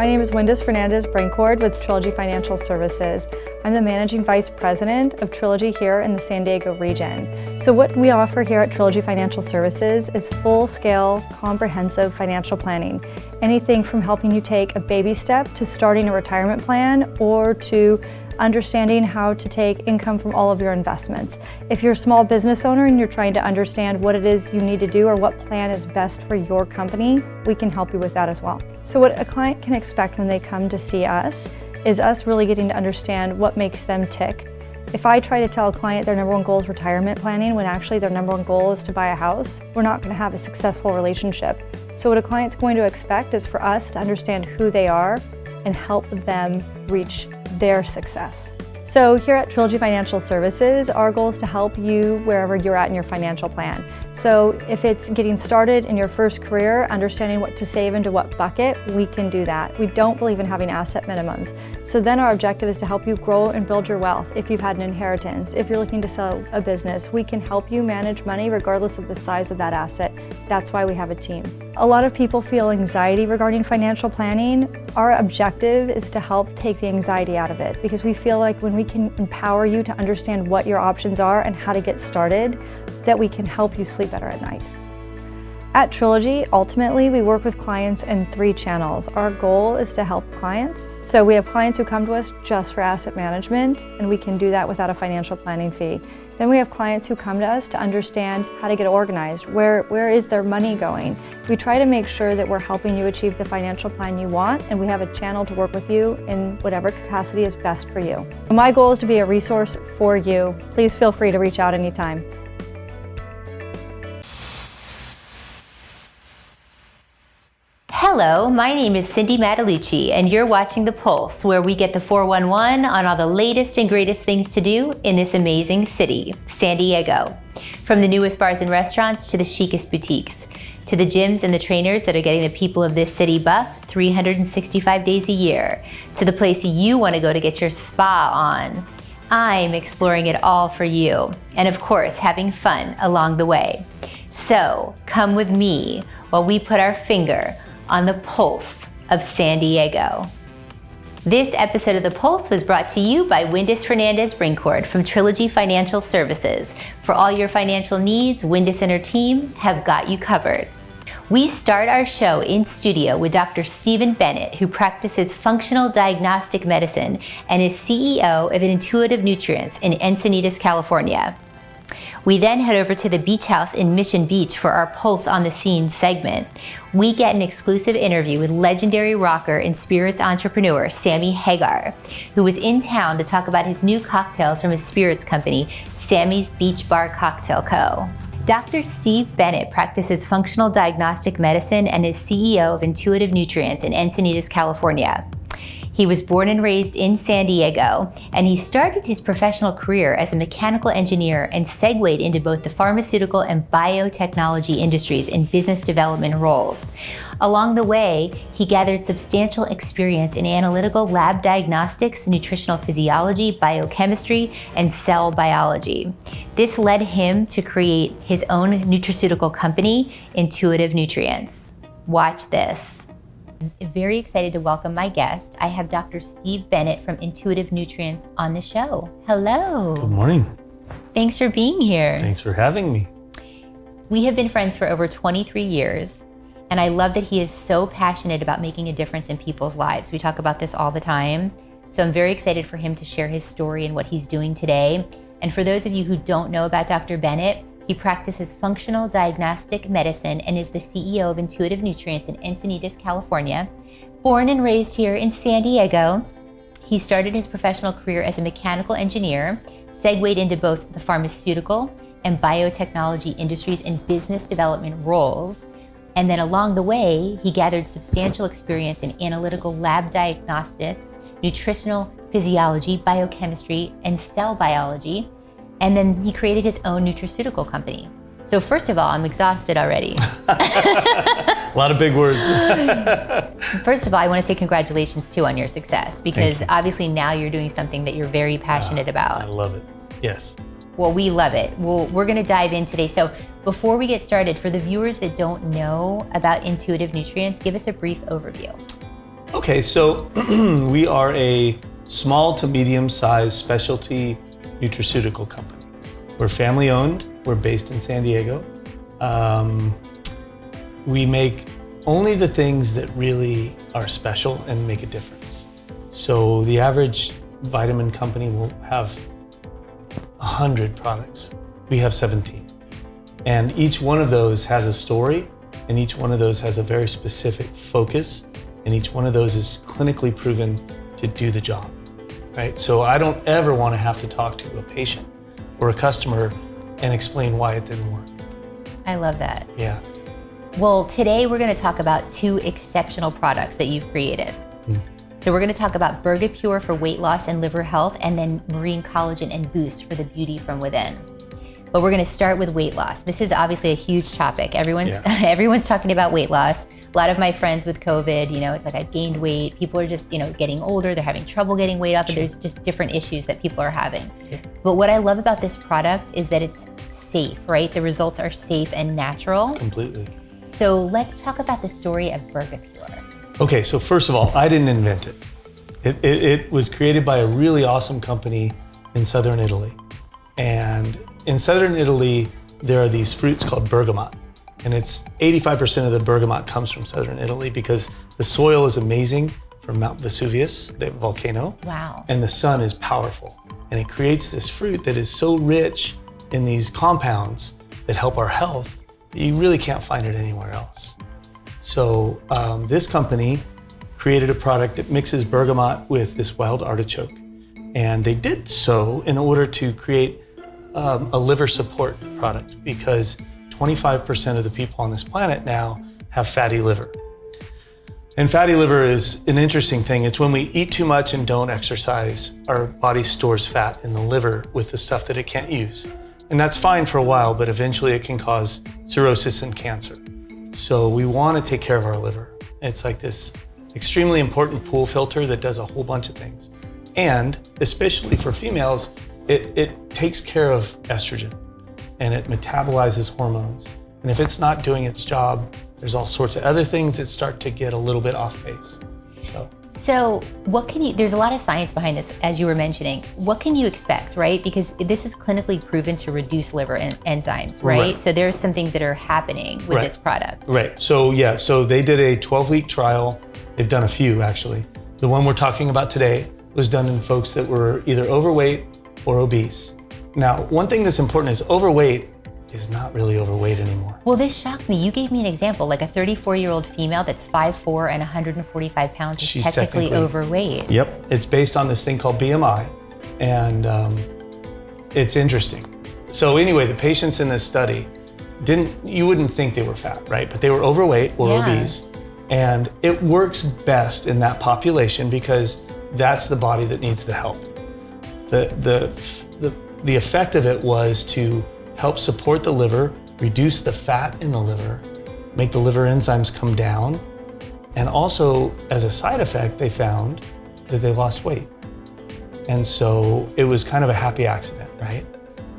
My name is Windus Fernandez Brinkkord with Trilogy Financial Services. I'm the Managing Vice President of Trilogy here in the San Diego region. So what we offer here at Trilogy Financial Services is full-scale, comprehensive financial planning. Anything from helping you take a baby step to starting a retirement plan or to understanding how to take income from all of your investments. If you're a small business owner and you're trying to understand what it is you need to do or what plan is best for your company, we can help you with that as well. So what a client can expect when they come to see us is us really getting to understand what makes them tick. If I try to tell a client their number one goal is retirement planning when actually their number one goal is to buy a house, we're not going to have a successful relationship. So what a client's going to expect is for us to understand who they are and help them reach their success. So here at Trilogy Financial Services, our goal is to help you wherever you're at in your financial plan. So if it's getting started in your first career, understanding what to save into what bucket, we can do that. We don't believe in having asset minimums. So then our objective is to help you grow and build your wealth. If you've had an inheritance, if you're looking to sell a business, we can help you manage money regardless of the size of that asset. That's why we have a team. A lot of people feel anxiety regarding financial planning. Our objective is to help take the anxiety out of it because we feel like when we can empower you to understand what your options are and how to get started, that we can help you sleep better at night. At Trilogy, ultimately, we work with clients in 3 channels. Our goal is to help clients. So we have clients who come to us just for asset management, and we can do that without a financial planning fee. Then we have clients who come to us to understand how to get organized. Where is their money going? We try to make sure that we're helping you achieve the financial plan you want, and we have a channel to work with you in whatever capacity is best for you. My goal is to be a resource for you. Please feel free to reach out anytime. Hello, my name is Cindy Matalucci, and you're watching The Pulse, where we get the 411 on all the latest and greatest things to do in this amazing city, San Diego. From the newest bars and restaurants to the chicest boutiques, to the gyms and the trainers that are getting the people of this city buff 365 days a year, to the place you want to go to get your spa on. I'm exploring it all for you, and of course, having fun along the way. So, come with me while we put our finger on the pulse of San Diego. This episode of The Pulse was brought to you by Windus Fernandez Brinkkord from Trilogy Financial Services. For all your financial needs, Windus and her team have got you covered. We start our show in studio with Dr. Steven Bennett, who practices Functional Diagnostic Medicine and is CEO of Intuitive Nutrients in Encinitas, California. We then head over to the beach house in Mission Beach for our Pulse on the Scene segment. We get an exclusive interview with legendary rocker and spirits entrepreneur Sammy Hagar, who was in town to talk about his new cocktails from his spirits company, Sammy's Beach Bar Cocktail Co. Dr. Steve Bennett practices Functional Diagnostic Medicine and is CEO of Intuitive Nutrients in Encinitas, California. He was born and raised in San Diego, and he started his professional career as a mechanical engineer and segued into both the pharmaceutical and biotechnology industries in business development roles. Along the way, he gathered substantial experience in analytical lab diagnostics, nutritional physiology, biochemistry, and cell biology. This led him to create his own nutraceutical company, Intuitive Nutrients. Watch this. Very excited to welcome my guest. I have Dr. Steve Bennett from Intuitive Nutrients on the show. Hello. Good morning. Thanks for being here. Thanks for having me. We have been friends for over 23 years, and I love that he is so passionate about making a difference in people's lives. We talk about this all the time, so I'm very excited for him to share his story and what he's doing today. And for those of you who don't know about Dr. Bennett, he practices Functional Diagnostic Medicine and is the CEO of Intuitive Nutrients in Encinitas, California. Born and raised here in San Diego, he started his professional career as a mechanical engineer, segued into both the pharmaceutical and biotechnology industries in business development roles. And then along the way, he gathered substantial experience in analytical lab diagnostics, nutritional physiology, biochemistry, and cell biology. And then he created his own nutraceutical company. So first of all, I'm exhausted already. A lot of big words. First of all, I want to say congratulations too on your success, because obviously now you're doing something that you're very passionate about. I love it. Yes. Well, we love it. We're going to dive in today. So before we get started, for the viewers that don't know about Intuitive Nutrients, give us a brief overview. Okay, so we are a small to medium-sized specialty nutraceutical company. We're family-owned. We're based in San Diego. We make only the things that really are special and make a difference. So the average vitamin company will have 100 products. We have 17. And each one of those has a story, and each one of those has a very specific focus, and each one of those is clinically proven to do the job, right? So I don't ever want to have to talk to a patient or a customer and explain why it didn't work. I love that. Yeah. Well, today we're going to talk about two exceptional products that you've created. So we're going to talk about Burgapure for weight loss and liver health, and then Marine Collagen and Boost for the beauty from within. But we're going to start with weight loss. This is obviously a huge topic. Everyone's talking about weight loss. A lot of my friends with COVID, it's like I've gained weight. People are just, getting older. They're having trouble getting weight off. Sure. There's just different issues that people are having. Yeah. But what I love about this product is that it's safe, right? The results are safe and natural. Completely. So let's talk about the story of Burgapure. Okay, so first of all, I didn't invent it. It was created by a really awesome company in southern Italy. And in southern Italy, there are these fruits called bergamot. And it's 85% of the bergamot comes from southern Italy because the soil is amazing from Mount Vesuvius, the volcano. Wow. And the sun is powerful. And it creates this fruit that is so rich in these compounds that help our health that you really can't find it anywhere else. So this company created a product that mixes bergamot with this wild artichoke. And they did so in order to create a liver support product because 25% of the people on this planet now have fatty liver. And fatty liver is an interesting thing. It's when we eat too much and don't exercise, our body stores fat in the liver with the stuff that it can't use. And that's fine for a while, but eventually it can cause cirrhosis and cancer. So we want to take care of our liver. It's like this extremely important pool filter that does a whole bunch of things. And especially for females, it takes care of estrogen and it metabolizes hormones. And if it's not doing its job, there's all sorts of other things that start to get a little bit off base. So what there's a lot of science behind this, as you were mentioning. What can you expect, right? Because this is clinically proven to reduce liver enzymes, right? So there's some things that are happening with this product. Right, so they did a 12-week trial. They've done a few, actually. The one we're talking about today was done in folks that were either overweight or obese. Now, one thing that's important is overweight is not really overweight anymore. Well, this shocked me. You gave me an example, like a 34-year-old female that's 5'4" and 145 pounds is technically overweight. Yep, it's based on this thing called BMI, and it's interesting. So anyway, the patients in this study you wouldn't think they were fat, right? But they were overweight or obese, and it works best in that population because that's the body that needs the help. The effect of it was to help support the liver, reduce the fat in the liver, make the liver enzymes come down, and also as a side effect, they found that they lost weight. And so it was kind of a happy accident, right?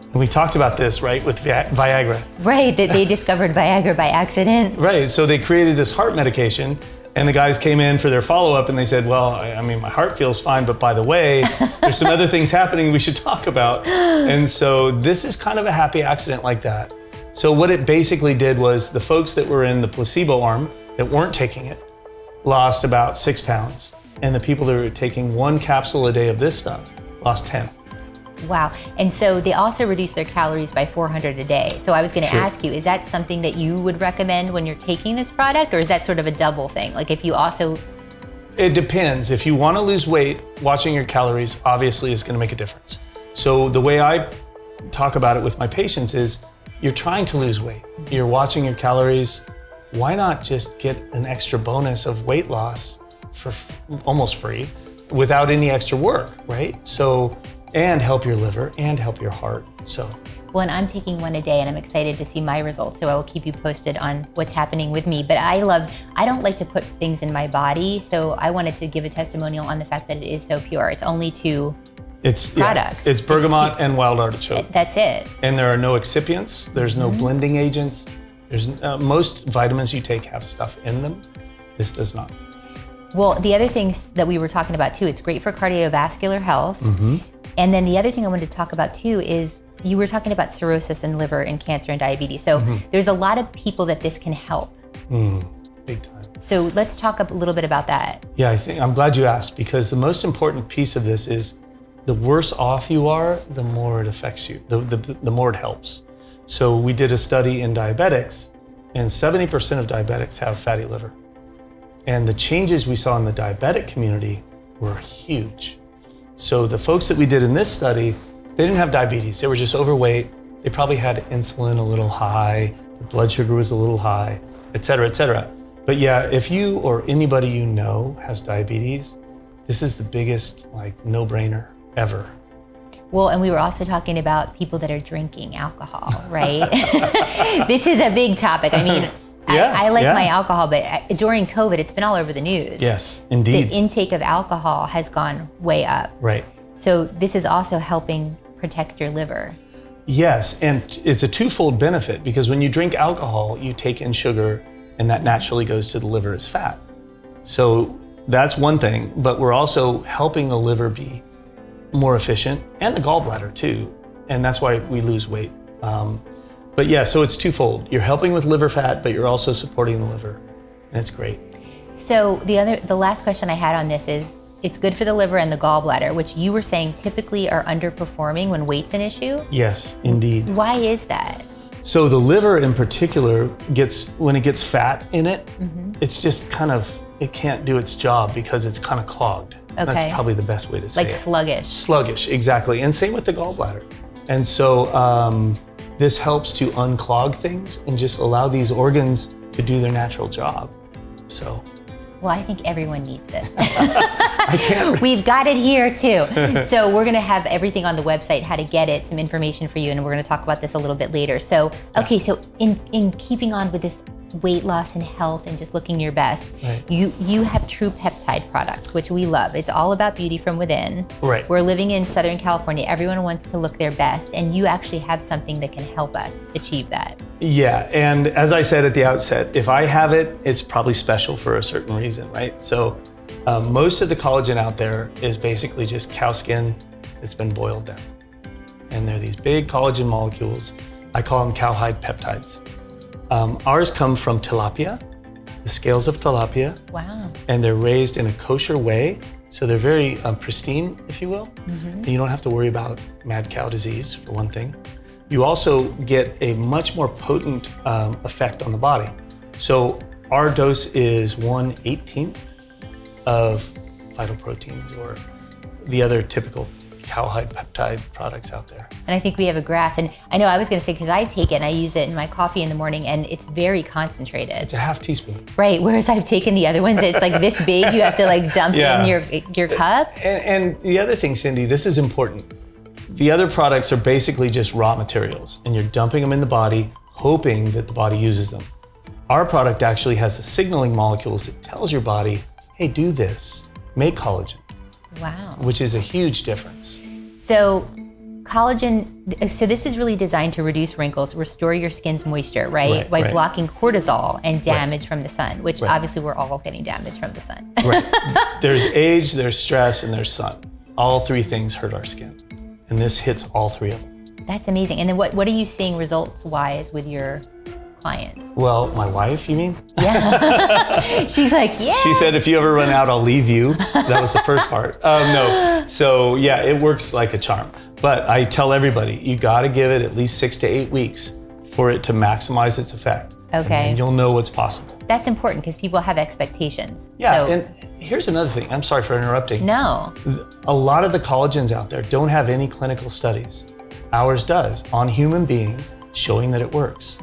And we talked about this, right, with Viagra. Right, that they discovered Viagra by accident. Right, so they created this heart medication, and the guys came in for their follow-up and they said, well, I mean, my heart feels fine, but by the way, there's some other things happening we should talk about. And so this is kind of a happy accident like that. So what it basically did was the folks that were in the placebo arm that weren't taking it lost about 6 pounds. And the people that were taking 1 capsule a day of this stuff lost 10. Wow. And so they also reduced their calories by 400 a day. So I was going to ask you, is that something that you would recommend when you're taking this product, or is that sort of a double thing? Like if you also... It depends. If you want to lose weight, watching your calories obviously is going to make a difference. So the way I talk about it with my patients is you're trying to lose weight. You're watching your calories. Why not just get an extra bonus of weight loss for almost free without any extra work, right? So, and help your liver and help your heart. So, well, and I'm taking 1 a day and I'm excited to see my results. So I will keep you posted on what's happening with me. But I don't like to put things in my body. So I wanted to give a testimonial on the fact that it is so pure. It's only 2 products. Yeah, it's bergamot and wild artichoke. That's it. And there are no excipients. There's no blending agents. There's most vitamins you take have stuff in them. This does not. Well, the other things that we were talking about too, it's great for cardiovascular health. And then the other thing I wanted to talk about too is you were talking about cirrhosis and liver and cancer and diabetes. So there's a lot of people that this can help. Big time. So let's talk a little bit about that. Yeah, I'm glad you asked, because the most important piece of this is the worse off you are, the more it affects you, the more it helps. So we did a study in diabetics, and 70% of diabetics have fatty liver. And the changes we saw in the diabetic community were huge. So the folks that we did in this study, they didn't have diabetes, they were just overweight. They probably had insulin a little high, their blood sugar was a little high, et cetera, et cetera. But yeah, if you or anybody you know has diabetes, this is the biggest no-brainer ever. Well, and we were also talking about people that are drinking alcohol, right? This is a big topic. I mean, I like my alcohol, but during COVID, it's been all over the news. Yes, indeed. The intake of alcohol has gone way up. Right. So this is also helping protect your liver. Yes, and it's a twofold benefit, because when you drink alcohol, you take in sugar, and that naturally goes to the liver as fat. So that's one thing, but we're also helping the liver be more efficient, and the gallbladder too, and that's why we lose weight. But yeah, so it's twofold. You're helping with liver fat, but you're also supporting the liver, and it's great. So the last question I had on this is, it's good for the liver and the gallbladder, which you were saying typically are underperforming when weight's an issue? Yes, indeed. Why is that? So the liver in particular when it gets fat in it, it's just it can't do its job because it's kind of clogged. Okay. That's probably the best way to say it. Like sluggish. Sluggish, exactly. And same with the gallbladder. And so this helps to unclog things and just allow these organs to do their natural job. So. Well, I think everyone needs this. I can't. We've got it here too. So we're gonna have everything on the website, how to get it, some information for you, and we're gonna talk about this a little bit later. So, okay, so in keeping on with this weight loss and health and just looking your best, right. you have true peptide products, which we love. It's all about beauty from within. Right. We're living in Southern California. Everyone wants to look their best, and you actually have something that can help us achieve that. Yeah, and as I said at the outset, if I have it, it's probably special for a certain reason, right? So most of the collagen out there is basically just cow skin that's been boiled down. And they're these big collagen molecules. I call them cowhide peptides. Ours come from tilapia, the scales of tilapia. Wow. And they're raised in a kosher way. So they're very pristine, if you will. And you don't have to worry about mad cow disease, for one thing. You also get a much more potent effect on the body. So our dose is 1/18 of vital proteins or the other typical cowhide peptide products out there. And I think we have a graph, and I know I was gonna say, because I take it and I use it in my coffee in the morning, and it's very concentrated. It's a half teaspoon. Right, whereas I've taken the other ones, it's like this big, you have to like dump it in your cup. And the other thing, Cindy, this is important. The other products are basically just raw materials, and you're dumping them in the body, hoping that the body uses them. Our product actually has the signaling molecules that tells your body, hey, do this, make collagen. Wow. Which is a huge difference. So collagen, so this is really designed to reduce wrinkles, restore your skin's moisture, right? By blocking cortisol and damage from the sun, which obviously we're all getting damage from the sun. Right. There's age, there's stress, and there's sun. All three things hurt our skin. And this hits all three of them. That's amazing. And then what are you seeing results-wise with your clients? Well, my wife, you mean? Yeah. She's like, yeah. She said, if you ever run out, I'll leave you. That was the first part. No. So yeah, it works like a charm. But I tell everybody, you gotta give it at least 6 to 8 weeks for it to maximize its effect. Okay. And you'll know what's possible. That's important because people have expectations. Yeah, so, and here's another thing. I'm sorry for interrupting. No. A lot of the collagens out there don't have any clinical studies. Ours does, on human beings, showing that it works.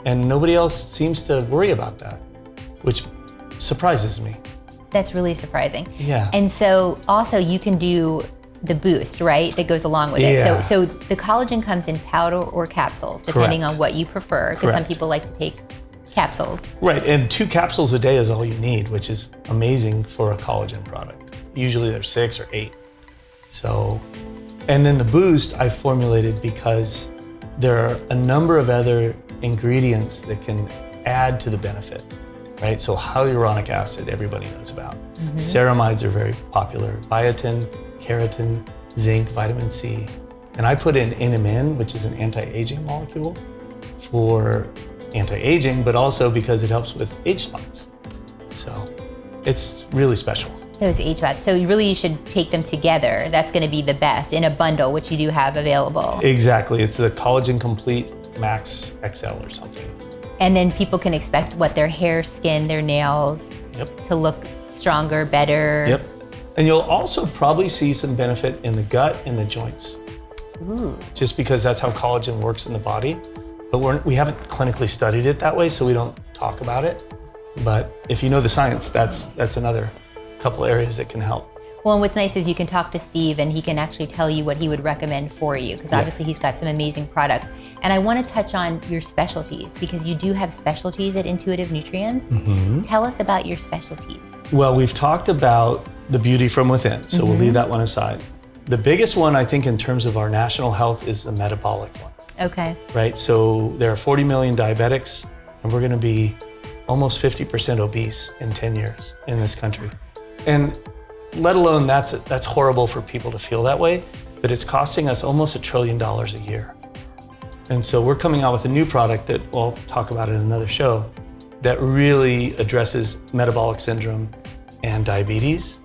And nobody else seems to worry about that, which surprises me. That's really surprising. Yeah. And so also you can do the boost, right? That goes along with Yeah. it. So the collagen comes in powder or capsules, depending Correct. on what you prefer, because some Correct. people like to take capsules. Right, and 2 capsules a day is all you need, which is amazing for a collagen product. Usually there's 6 or 8. So, and then the boost I formulated because there are a number of other ingredients that can add to the benefit. right? So hyaluronic acid, everybody knows about. Ceramides are very popular. Biotin, keratin, zinc, vitamin C. And I put in NMN, which is an anti-aging molecule for anti-aging, but also because it helps with age spots. So it's really special. Those age spots. So you should take them together. That's going to be the best in a bundle, which you do have available. Exactly. It's the Collagen Complete Max XL or something. And then people can expect what, their hair, skin, their nails to look stronger, better. Yep. And you'll also probably see some benefit in the gut and the joints. Ooh. Just because that's how collagen works in the body. But we haven't clinically studied it that way, so we don't talk about it. But if you know the science, that's another couple areas that can help. Well, and what's nice is you can talk to Steve and he can actually tell you what he would recommend for you, because obviously he's got some amazing products. And I want to touch on your specialties, because you do have specialties at Intuitive Nutrients. Tell us about your specialties. Well, we've talked about the beauty from within, so we'll leave that one aside. The biggest one, I think, in terms of our national health is the metabolic one. Okay. Right, so there are 40 million diabetics, and we're going to be almost 50% obese in 10 years in this country. And let alone that's horrible for people to feel that way, but it's costing us almost $1 trillion a year. And so we're coming out with a new product that we'll talk about in another show that really addresses metabolic syndrome and diabetes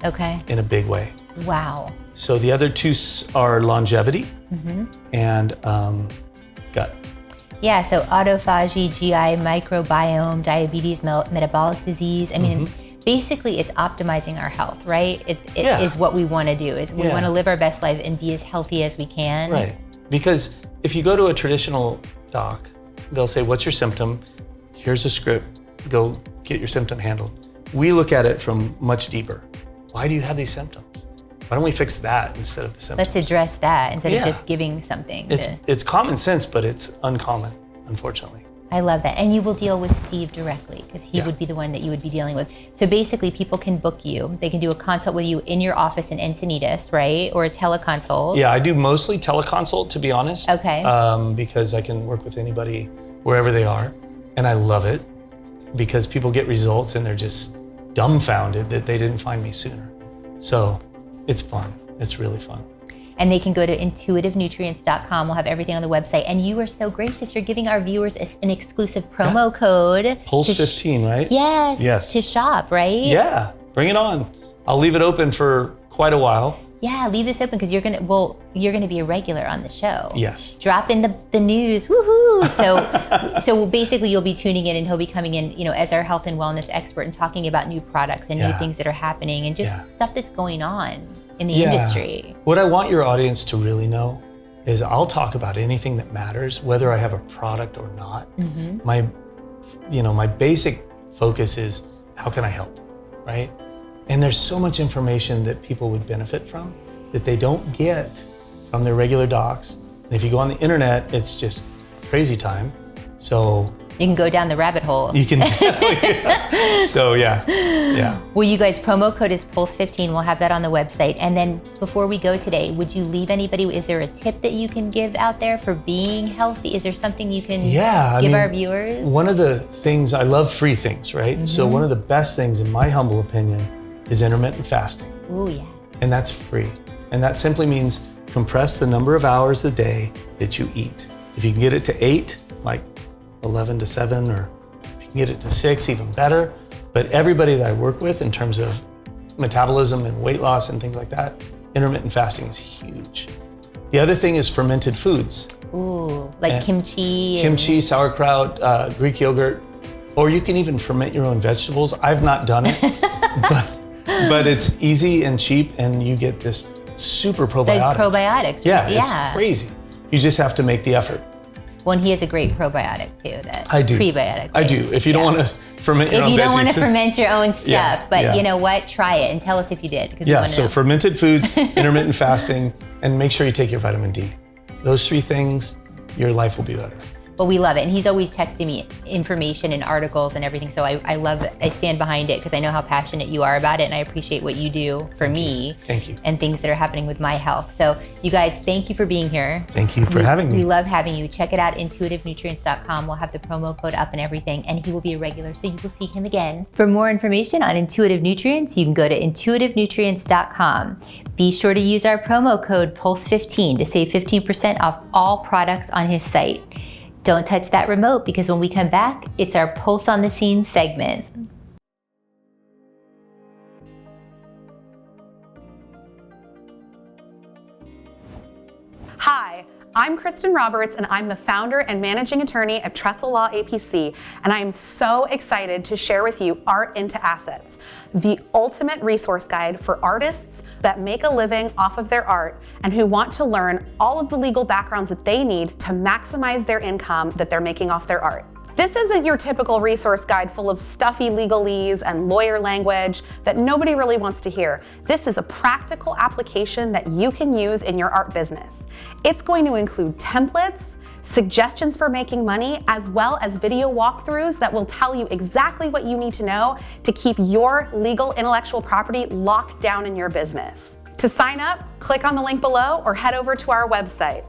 in a big way. Wow. So the other two are longevity and gut. Yeah, so autophagy, GI, microbiome, diabetes, metabolic disease. I mean, basically it's optimizing our health, right? It is what we want to do, is we want to live our best life and be as healthy as we can. Right, because if you go to a traditional doc, they'll say, what's your symptom? Here's a script, go get your symptom handled. We look at it from much deeper. Why do you have these symptoms? Why don't we fix that instead of the symptoms? Let's address that instead of just giving something. It's common sense, but it's uncommon, unfortunately. I love that. And you will deal with Steve directly, because he would be the one that you would be dealing with. So basically people can book you. They can do a consult with you in your office in Encinitas, right? Or a teleconsult. Yeah, I do mostly teleconsult, to be honest. Okay. Because I can work with anybody wherever they are. And I love it because people get results and they're just dumbfounded that they didn't find me sooner. So it's fun. It's really fun. And they can go to intuitivenutrients.com. We'll have everything on the website. And you are so gracious. You're giving our viewers an exclusive promo code. Pulse 15, right? Yes. To shop, right? Yeah, bring it on. I'll leave it open for quite a while. Yeah, leave this open because you're gonna be a regular on the show. Yes. Drop in the news, woohoo! So basically you'll be tuning in and he'll be coming in, as our health and wellness expert and talking about new products and new things that are happening and just stuff that's going on in the industry. What I want your audience to really know is I'll talk about anything that matters, whether I have a product or not. My basic focus is how can I help, right? And there's so much information that people would benefit from that they don't get from their regular docs. And if you go on the internet, it's just crazy time. So you can go down the rabbit hole. You can definitely. So yeah. Well, you guys, promo code is Pulse15. We'll have that on the website. And then before we go today, would you leave anybody? Is there a tip that you can give out there for being healthy? Is there something you can give our viewers? One of the things, I love free things, right? So one of the best things, in my humble opinion, is intermittent fasting. Ooh, yeah. And that's free. And that simply means compress the number of hours a day that you eat. If you can get it to 8, like 11 to 7, or if you can get it to 6, even better. But everybody that I work with in terms of metabolism and weight loss and things like that, intermittent fasting is huge. The other thing is fermented foods. Ooh, like kimchi. Kimchi, sauerkraut, Greek yogurt, or you can even ferment your own vegetables. I've not done it, but it's easy and cheap, and you get this super probiotic. Like probiotics. Yeah, it's crazy. You just have to make the effort. Well, and he has a great probiotic too. That I do. Prebiotic. Right? I do. If you don't want to ferment your own veggies. If you don't want to ferment your own stuff, but you know what? Try it and tell us if you did. Yeah, so fermented foods, intermittent fasting, and make sure you take your vitamin D. Those 3 things, your life will be better. but we love it. And he's always texting me information and articles and everything. So I stand behind it because I know how passionate you are about it, and I appreciate what you do for me. Thank you. And things that are happening with my health. So you guys, thank you for being here. Thank you for having me. We love having you. Check it out, intuitivenutrients.com. We'll have the promo code up and everything, and he will be a regular, so you will see him again. For more information on Intuitive Nutrients, you can go to intuitivenutrients.com. Be sure to use our promo code PULSE15 to save 15% off all products on his site. Don't touch that remote, because when we come back, it's our Pulse on the Scene segment. Hi, I'm Kristen Roberts, and I'm the founder and managing attorney at Trestle Law APC, and I am so excited to share with you Art into Assets, the ultimate resource guide for artists that make a living off of their art and who want to learn all of the legal backgrounds that they need to maximize their income that they're making off their art. This isn't your typical resource guide full of stuffy legalese and lawyer language that nobody really wants to hear. This is a practical application that you can use in your art business. It's going to include templates, suggestions for making money, as well as video walkthroughs that will tell you exactly what you need to know to keep your legal intellectual property locked down in your business. To sign up, click on the link below or head over to our website.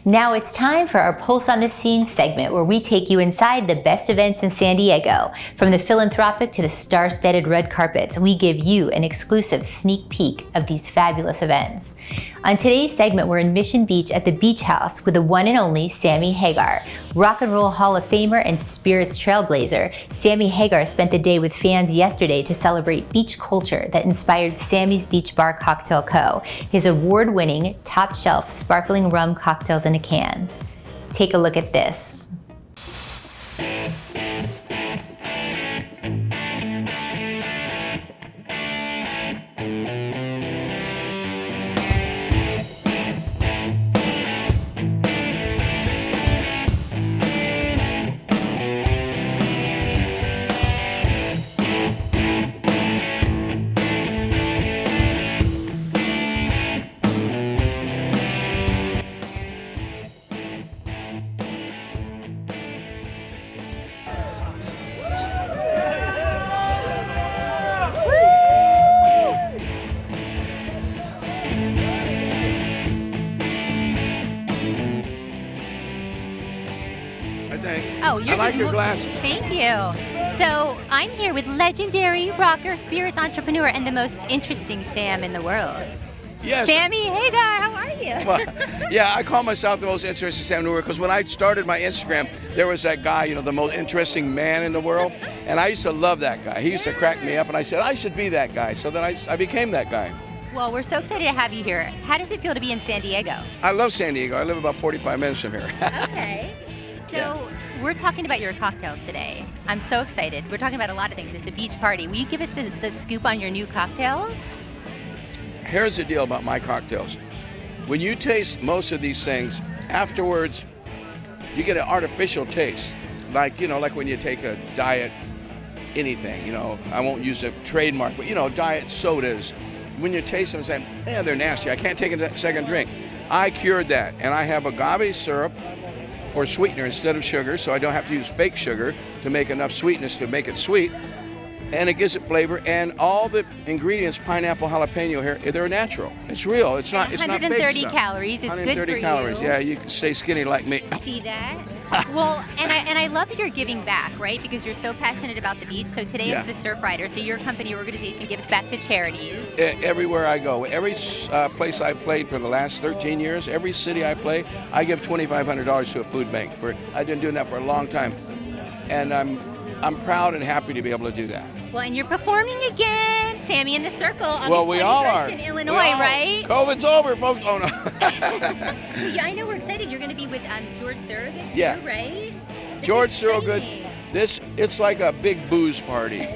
Now it's time for our Pulse on the Scene segment, where we take you inside the best events in San Diego. From the philanthropic to the star-studded red carpets, we give you an exclusive sneak peek of these fabulous events. On today's segment, we're in Mission Beach at the Beach House with the one and only Sammy Hagar. Rock and Roll Hall of Famer and Spirits Trailblazer, Sammy Hagar spent the day with fans yesterday to celebrate beach culture that inspired Sammy's Beach Bar Cocktail Co., his award-winning, top-shelf sparkling rum cocktails in a can. Take a look at this. Oh, yours I like is your glasses. Thank you. So I'm here with legendary rocker, spirits entrepreneur, and the most interesting Sam in the world. Yes. Sammy Hagar, how are you? Well, yeah, I call myself the most interesting Sam in the world because when I started my Instagram, there was that guy, you know, the most interesting man in the world, and I used to love that guy. He used to crack me up, and I said I should be that guy. So then I became that guy. Well, we're so excited to have you here. How does it feel to be in San Diego? I love San Diego. I live about 45 minutes from here. Okay. So we're talking about your cocktails today. I'm so excited. We're talking about a lot of things. It's a beach party. Will you give us the scoop on your new cocktails? Here's the deal about my cocktails. When you taste most of these things, afterwards, you get an artificial taste. Like, you know, like when you take a diet anything, you know, I won't use a trademark, but, you know, diet sodas. When you taste them, say, they're nasty. I can't take a second drink. I cured that, and I have agave syrup for sweetener instead of sugar, so I don't have to use fake sugar to make enough sweetness to make it sweet. And it gives it flavor, and all the ingredients, pineapple, jalapeno here, they're natural. It's real. It's not. It's not fake 130 stuff. calories. It's good for 130 calories. you. Yeah, you can stay skinny like me. See that? Well, and I love that you're giving back, right? Because you're so passionate about the beach. So today Yeah. it's the Surf Rider. So your company organization gives back to charities. Everywhere I go, every place I played for the last 13 years, every city I play, I give $2,500 to a food bank. I've been doing that for a long time, and I'm proud and happy to be able to do that. Well, and you're performing again, Sammy in the Circle, August Well, we all 21st are. in We Illinois, all are. right? COVID's over, folks. Oh no. Well, yeah, I know we're excited. You're going to be with George Thorogood, Yeah. too, right? That's George Thorogood. exciting. It's like a big booze party.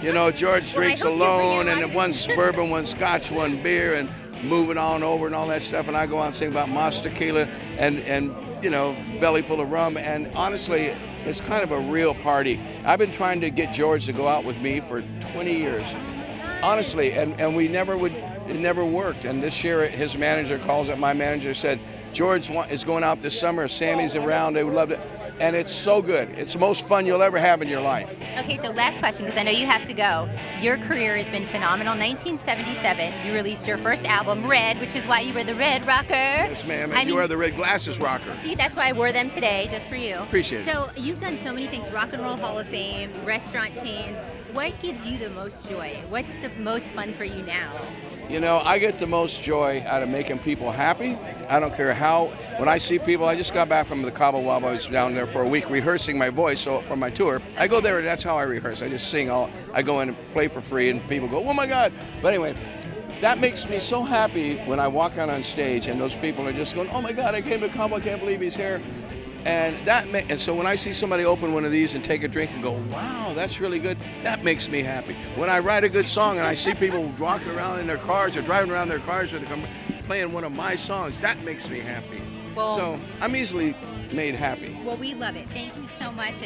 You know, George Well, I drinks hope you bring alone, a lot and of- one bourbon, one scotch, one beer, and moving on over and all that stuff. And I go out and sing about Mas Tequila and you know, belly full of rum. And honestly, it's kind of a real party. I've been trying to get George to go out with me for 20 years. Honestly, and we never would, it never worked. And this year, his manager calls up, my manager said, George is going out this summer, Sammy's around, they would love to. And it's so good. It's the most fun you'll ever have in your life. Okay, so last question, because I know you have to go. Your career has been phenomenal. 1977, you released your first album, Red, which is why you were the Red Rocker. Yes, ma'am. And you are the red glasses rocker. See, that's why I wore them today, just for you. Appreciate it. So you've done so many things, Rock and Roll Hall of Fame, restaurant chains. What gives you the most joy? What's the most fun for you now? You know, I get the most joy out of making people happy. I don't care how. When I see people, I just got back from the Cabo Wabo. I was down there for a week rehearsing my voice for my tour. I go there, and that's how I rehearse. I just sing I go in and play for free, and people go, oh my God. But anyway, that makes me so happy when I walk out on stage and those people are just going, oh my God, I came to Cabo, I can't believe he's here. And so when I see somebody open one of these and take a drink and go, wow, that's really good, that makes me happy. When I write a good song and I see people walking around in their cars or driving around their cars or playing one of my songs, that makes me happy. Well- So I'm easily made happy. Well, we love it. Thank you so much.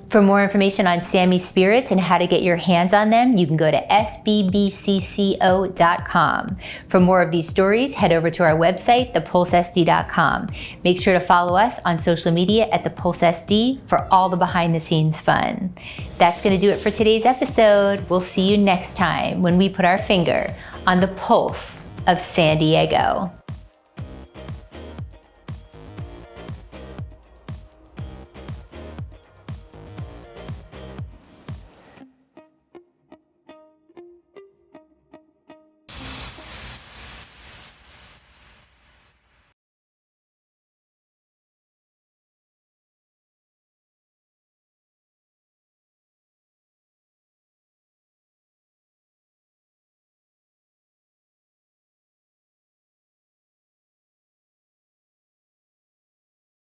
For more information on Sammy's spirits and how to get your hands on them, you can go to sbbcco.com. For more of these stories, head over to our website, thepulsesd.com. Make sure to follow us on social media at thepulsesd for all the behind-the-scenes fun. That's going to do it for today's episode. We'll see you next time when we put our finger on the pulse of San Diego.